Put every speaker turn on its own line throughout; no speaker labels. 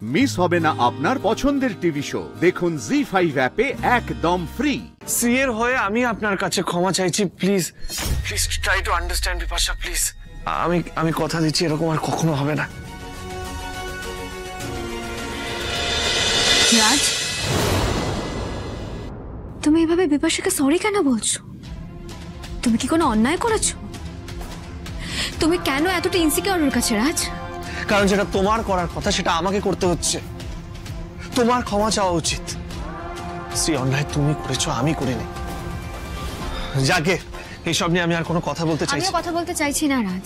Miss হবে না আপনার পছন্দের টিভি শো। দেখুন জি5 অ্যাপে একদম ফ্রি।
সি এর হয়ে আমি আপনার কাছে ক্ষমা চাইছি, please please try to understand Bipasha, please. আমি কথা দিচ্ছি এরকম আর কখনো হবে না।
রাজ, তুমি এভাবে বিপাশাকে সরি কেন বলছো? তুমি কি কোনো অন্যায় করেছো? তুমি কেন এতটা ইনসিকিউর ওর কাছে রাজ?
কারণ যেটা তোমার করার কথা সেটা আমাকে করতে হচ্ছে। তোমার ক্ষমা চাওয়া উচিত। সেই অন্যায় তুমি করেছো, আমি করিনি। যাকে এইসব নিয়ে আমি আর কোনো কথা বলতে চাইছি।
কথা বলতে চাইছি না রাজ,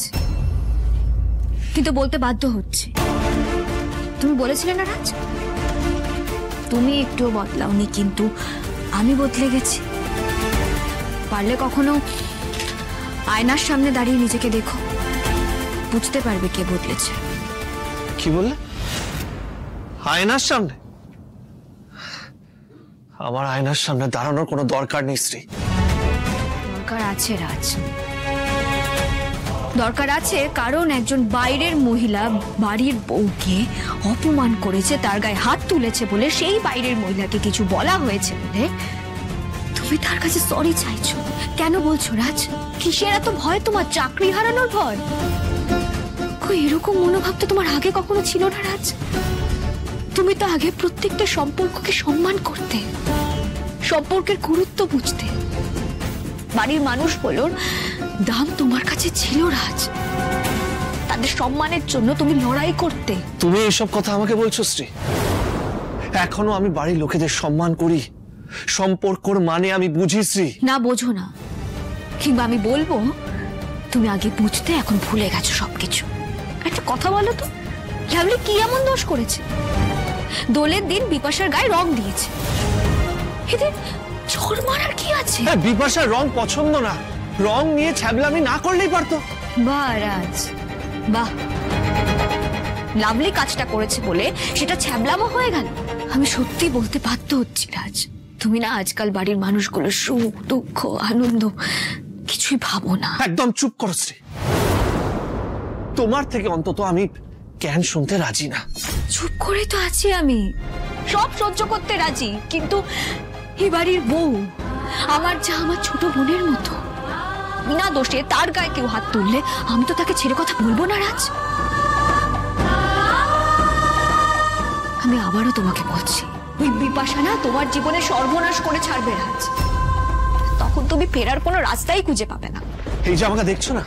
কিন্তু বলতে বাধ্য হচ্ছে। তুমি বলেছিলে না রাজ, তুমি একটুও বদলাওনি, কিন্তু আমি বদলে গেছি। পারলে কখনো আয়নার সামনে দাঁড়িয়ে নিজেকে দেখো, বুঝতে পারবে কে বদলেছে।
কি বললে? আয়নার সামনে? আমার আয়নার সামনে দাঁড়ানোর কোনো দরকার নেই শ্রী।
দরকার আছে রাজ, দরকার আছে। কারণ একজন বাইরের মহিলা বাড়ির বউকে অপমান করেছে, তার গায়ে হাত তুলেছে বলে, সেই বাইরের মহিলাকে কিছু বলা হয়েছে বলে তুমি তার কাছে সরি চাইছো। কেন বলছো রাজ? কিসের এত ভয় তোমার? চাকরি হারানোর ভয়? এরকম মনোভাব তো তোমার আগে কখনো ছিল না রাজ। তুমি তো আগে প্রত্যেকটা সম্পর্ককে সম্মান করতে, সম্পর্কের গুরুত্ব বুঝতে। বাড়ির মানুষ বলোর দাম তোমার কাছে ছিল রাজ। তাদের সম্মানের জন্য তুমি লড়াই করতে।
তুমি এসব কথা আমাকে বলছো শ্রী? এখনো আমি বাড়ির লোকেদের সম্মান করি, সম্পর্কর মানে আমি বুঝি শ্রী।
না বোঝো না, কিংবা আমি বলবো তুমি আগে বুঝতে, এখন ভুলে গেছো সবকিছু। একটা কথা বলো তো, লাভলি কি এমন দোষ করেছে? দোলের দিন বিপাশার গায়ে রং দিয়েছে, এদের ঝড় মারার কি আছে?
বিপাশার রং পছন্দ না, রং নিয়ে ছ্যাবলামি না করলেই পারতো।
বাহ রাজ, বাহ। লাভলি কাজটা করেছে বলে সেটা ছ্যাবলামো হয়ে গেল? আমি সত্যি বলতে বাধ্য হচ্ছি রাজ, তুমি না আজকাল বাড়ির মানুষগুলোর সুখ দুঃখ আনন্দ কিছুই ভাবো না।
একদম চুপ করো শ্রী। তোমার থেকে অন্তত আমি জ্ঞান শুনতে রাজি না।
চুপ করে তো আছি আমি, সব সহ্য করতে রাজি, কিন্তু এই বাড়ির বউ আমার যা, আমার ছোট বোনের মতো। বিনা দোষে তার গায়ে কেউ হাত তুললে আমি তো তাকে ছেড়ে কথা বলবো না রাজ। আমি আবারও তোমাকে বলছি, ওই বিপাশা না তোমার জীবনে সর্বনাশ করে ছাড়বে রাজ। তখন তুমি ফেরার কোনো রাস্তাই খুঁজে পাবে না।
এই যে আমাকে দেখছো না,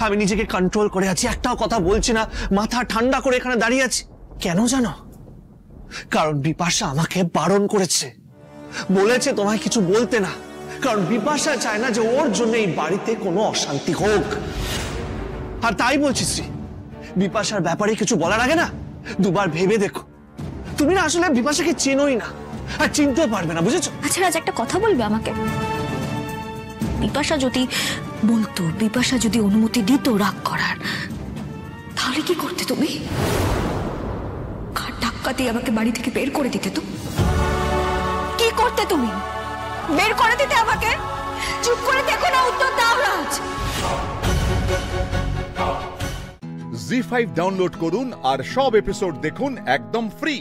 আমি নিজেকে কন্ট্রোল করে আছি, একটাও কথা বলছি না, মাথা ঠান্ডা করে এখানে দাঁড়িয়ে আছি। কেন জানো? কারণ বিপাশা আমাকে বারণ করেছে, বলেছে তোমায় কিছু বলতে না। কারণ বিপাশা চায় না যে ওর জন্য এই বাড়িতে কোনো অশান্তি হোক। আর তাই বলছি শ্রী, বিপাশার ব্যাপারে কিছু বলার আগে না দুবার ভেবে দেখো। তুমি না আসলে বিপাশাকে চেনোই না, আর চিনতে পারবে না, বুঝেছো?
আচ্ছা রাজ, একটা কথা বলবে আমাকে? বিপাশা যদি বলতো, বিপাশা যদি অনুমতি দিত রাগ করার, তাহলে কি করতে তুমি? ধাক্কা দিয়ে আমাকে বাড়ি থেকে বের করে দিতে তো? কি করতে তুমি? বের করে দিতে আমাকে? চুপ করে দেখো না, উত্তর দাও রাজ।
জি5 ডাউনলোড করুন আর সব এপিসোড দেখুন একদম ফ্রি।